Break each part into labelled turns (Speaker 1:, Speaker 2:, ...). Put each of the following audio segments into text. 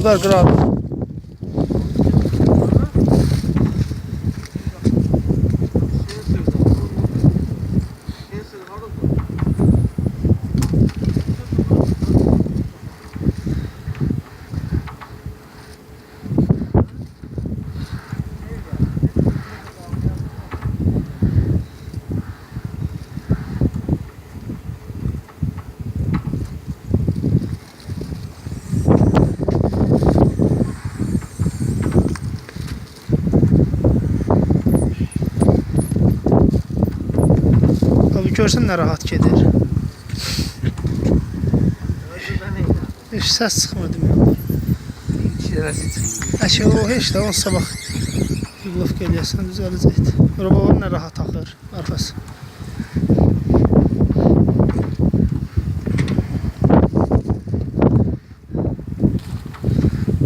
Speaker 1: Vüqar qırağı. Abi görsən nə rahat gedir. Heç səs çıxmır demək. Əşə o heç də onsa bax. Yığılıb gələyəsən düzələcəkdir. Arabalar nə rahat axır arxası.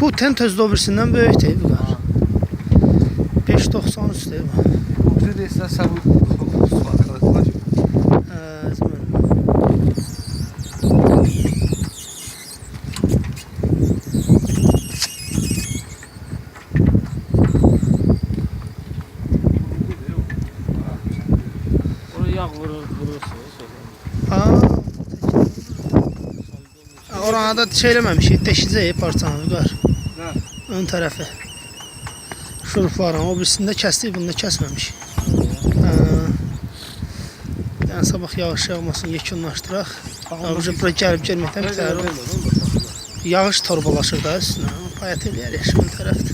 Speaker 1: Bu Tentos Dobirsindən böyük deyil bu qar. 5.93 deyil bu.
Speaker 2: Bu deyirsən sən bu arkadaşlar.
Speaker 3: Yağ vurursunuz.
Speaker 1: Orada da şey eləməmişik, deşəcək parçanı qar. Ön tərəfi. Şuruplarını, o birisində kəsdik, bunda kəsməmişik. Yəni sabah yağış yağmasını yekunlaşdıraq. Bura gəlib gəlməkdən bitər. Yağış torbalaşır da üstünə. Payət eləyər yaşım tərəfdə.